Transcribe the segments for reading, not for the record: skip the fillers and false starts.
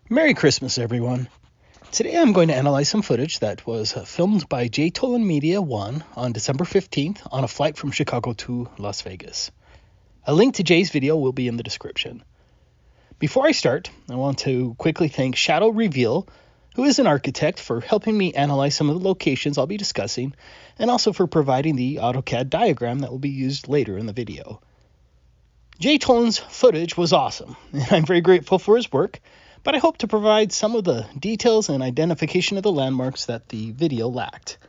Merry Christmas, everyone. Today I'm going to analyze some footage that was filmed by J. Tolan Media 1 on December 15th on a flight from Chicago to Las Vegas. A link to Jay's video will be in the description. Before I start, I want to quickly thank Shadow Reveal, who is an architect, for helping me analyze some of the locations I'll be discussing, and also for providing the AutoCAD diagram that will be used later in the video. J. Tolan's footage was awesome, and I'm very grateful for his work, but I hope to provide some of the details and identification of the landmarks that the video lacked.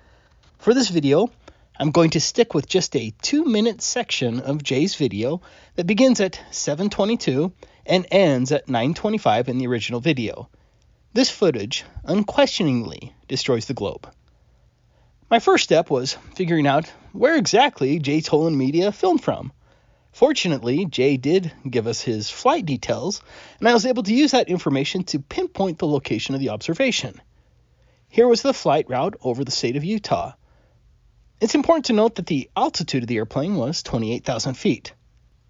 For this video, I'm going to stick with just a 2-minute section of Jay's video that begins at 7:22 and ends at 9:25 in the original video. This footage unquestioningly destroys the globe. My first step was figuring out where exactly J. Tolan Media filmed from. Fortunately, Jay did give us his flight details, and I was able to use that information to pinpoint the location of the observation. Here was the flight route over the state of Utah. It's important to note that the altitude of the airplane was 28,000 feet.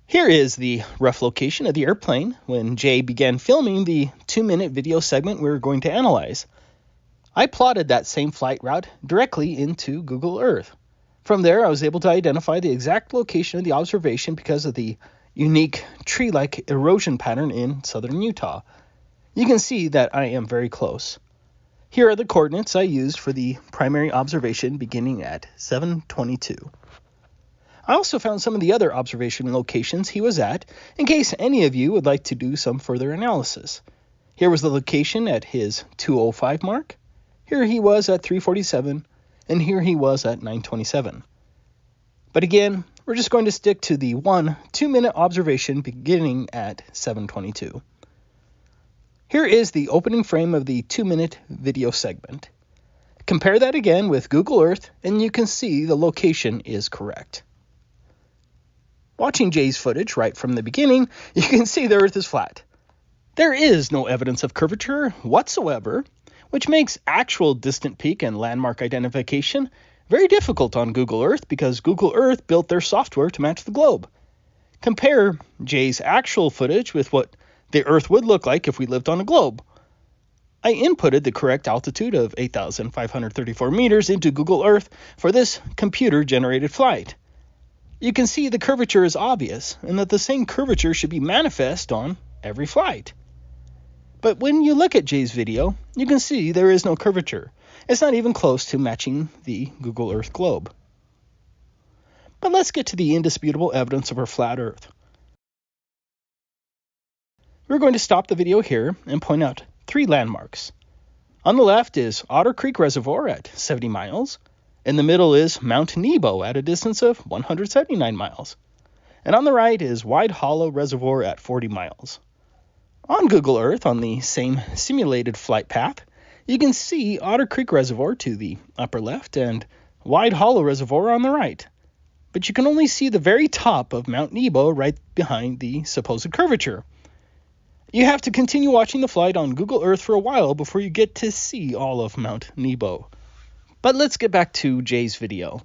Here is the rough location of the airplane when Jay began filming the 2-minute video segment we were going to analyze. I plotted that same flight route directly into Google Earth. From there, I was able to identify the exact location of the observation because of the unique tree-like erosion pattern in southern Utah. You can see that I am very close. Here are the coordinates I used for the primary observation beginning at 7:22. I also found some of the other observation locations he was at in case any of you would like to do some further analysis. Here was the location at his 2:05 mark. Here he was at 3:47. And here he was at 9:27. But again, we're just going to stick to the 2-minute observation beginning at 7:22. Here is the opening frame of the 2-minute video segment. Compare that again with Google Earth, and you can see the location is correct. Watching Jay's footage right from the beginning, you can see the Earth is flat. There is no evidence of curvature whatsoever, which makes actual distant peak and landmark identification very difficult on Google Earth because Google Earth built their software to match the globe. Compare Jay's actual footage with what the Earth would look like if we lived on a globe. I inputted the correct altitude of 8,534 meters into Google Earth for this computer-generated flight. You can see the curvature is obvious and that the same curvature should be manifest on every flight. But when you look at Jay's video, you can see there is no curvature. It's not even close to matching the Google Earth globe. But let's get to the indisputable evidence of our flat Earth. We're going to stop the video here and point out 3 landmarks. On the left is Otter Creek Reservoir at 70 miles. In the middle is Mount Nebo at a distance of 179 miles. And on the right is Wide Hollow Reservoir at 40 miles. On Google Earth, on the same simulated flight path, you can see Otter Creek Reservoir to the upper left and Wide Hollow Reservoir on the right. But you can only see the very top of Mount Nebo right behind the supposed curvature. You have to continue watching the flight on Google Earth for a while before you get to see all of Mount Nebo. But let's get back to Jay's video.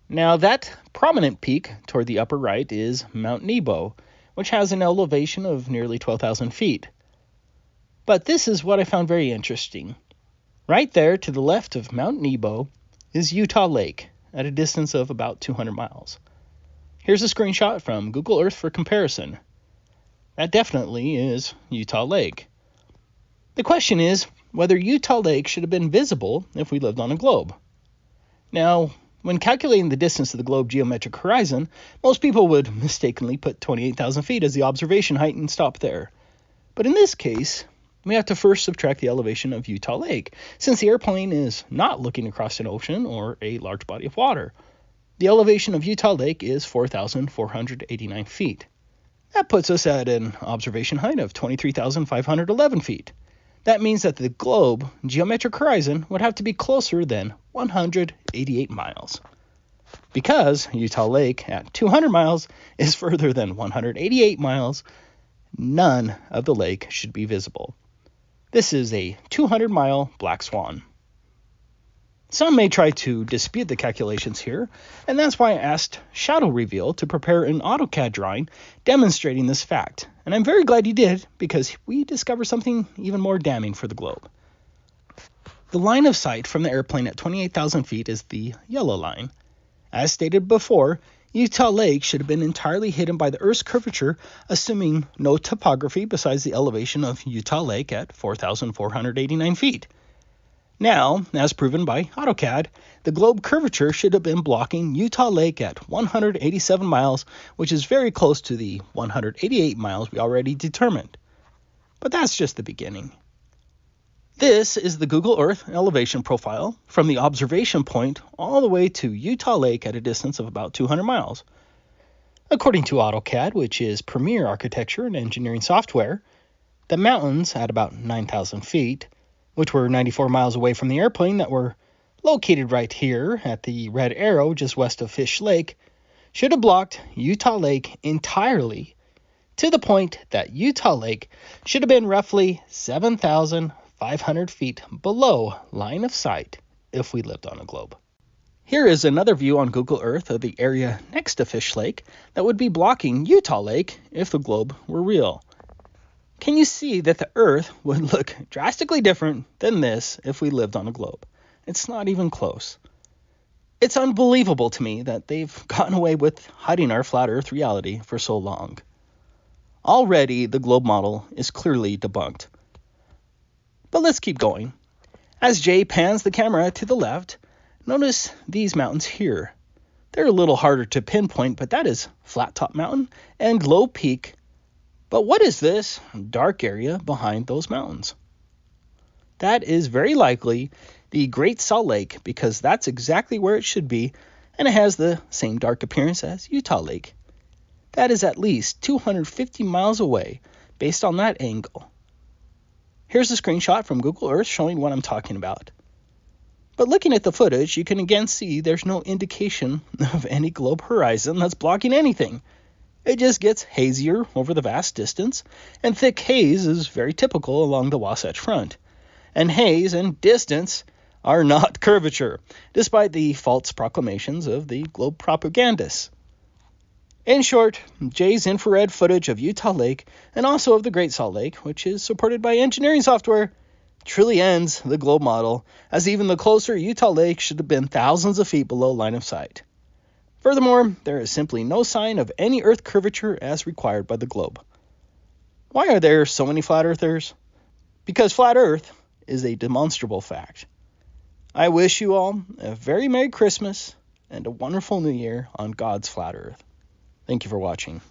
Now that prominent peak toward the upper right is Mount Nebo, which has an elevation of nearly 12,000 feet. But this is what I found very interesting. Right there to the left of Mount Nebo is Utah Lake at a distance of about 200 miles. Here's a screenshot from Google Earth for comparison. That definitely is Utah Lake. The question is whether Utah Lake should have been visible if we lived on a globe. Now, when calculating the distance to the globe geometric horizon, most people would mistakenly put 28,000 feet as the observation height and stop there. But in this case, we have to first subtract the elevation of Utah Lake, since the airplane is not looking across an ocean or a large body of water. The elevation of Utah Lake is 4,489 feet. That puts us at an observation height of 23,511 feet. That means that the globe geometric horizon would have to be closer than 188 miles. Because Utah Lake at 200 miles is further than 188 miles, none of the lake should be visible. This is a 200-mile black swan. Some may try to dispute the calculations here, and that's why I asked Shadow Reveal to prepare an AutoCAD drawing demonstrating this fact. And I'm very glad he did, because we discovered something even more damning for the globe. The line of sight from the airplane at 28,000 feet is the yellow line. As stated before, Utah Lake should have been entirely hidden by the Earth's curvature, assuming no topography besides the elevation of Utah Lake at 4,489 feet. Now, as proven by AutoCAD, the globe curvature should have been blocking Utah Lake at 187 miles, which is very close to the 188 miles we already determined. But that's just the beginning. This is the Google Earth elevation profile from the observation point all the way to Utah Lake at a distance of about 200 miles. According to AutoCAD, which is premier architecture and engineering software, the mountains at about 9,000 feet, which were 94 miles away from the airplane that were located right here at the red arrow just west of Fish Lake, should have blocked Utah Lake entirely to the point that Utah Lake should have been roughly 7,500 feet below line of sight if we lived on a globe. Here is another view on Google Earth of the area next to Fish Lake that would be blocking Utah Lake if the globe were real. Can you see that the Earth would look drastically different than this if we lived on a globe? It's not even close. It's unbelievable to me that they've gotten away with hiding our flat Earth reality for so long. Already, the globe model is clearly debunked. But let's keep going. As Jay pans the camera to the left, notice these mountains here. They're a little harder to pinpoint, but that is Flat Top Mountain and Globe Peak. But what is this dark area behind those mountains? That is very likely the Great Salt Lake, because that's exactly where it should be, and it has the same dark appearance as Utah Lake. That is at least 250 miles away based on that angle. Here's a screenshot from Google Earth showing what I'm talking about. But looking at the footage, you can again see there's no indication of any globe horizon that's blocking anything. It just gets hazier over the vast distance, and thick haze is very typical along the Wasatch Front. And haze and distance are not curvature, despite the false proclamations of the globe propagandists. In short, Jay's infrared footage of Utah Lake, and also of the Great Salt Lake, which is supported by engineering software, truly ends the globe model, as even the closer Utah Lake should have been thousands of feet below line of sight. Furthermore, there is simply no sign of any Earth curvature as required by the globe. Why are there so many flat earthers? Because flat Earth is a demonstrable fact. I wish you all a very Merry Christmas and a wonderful New Year on God's flat Earth. Thank you for watching.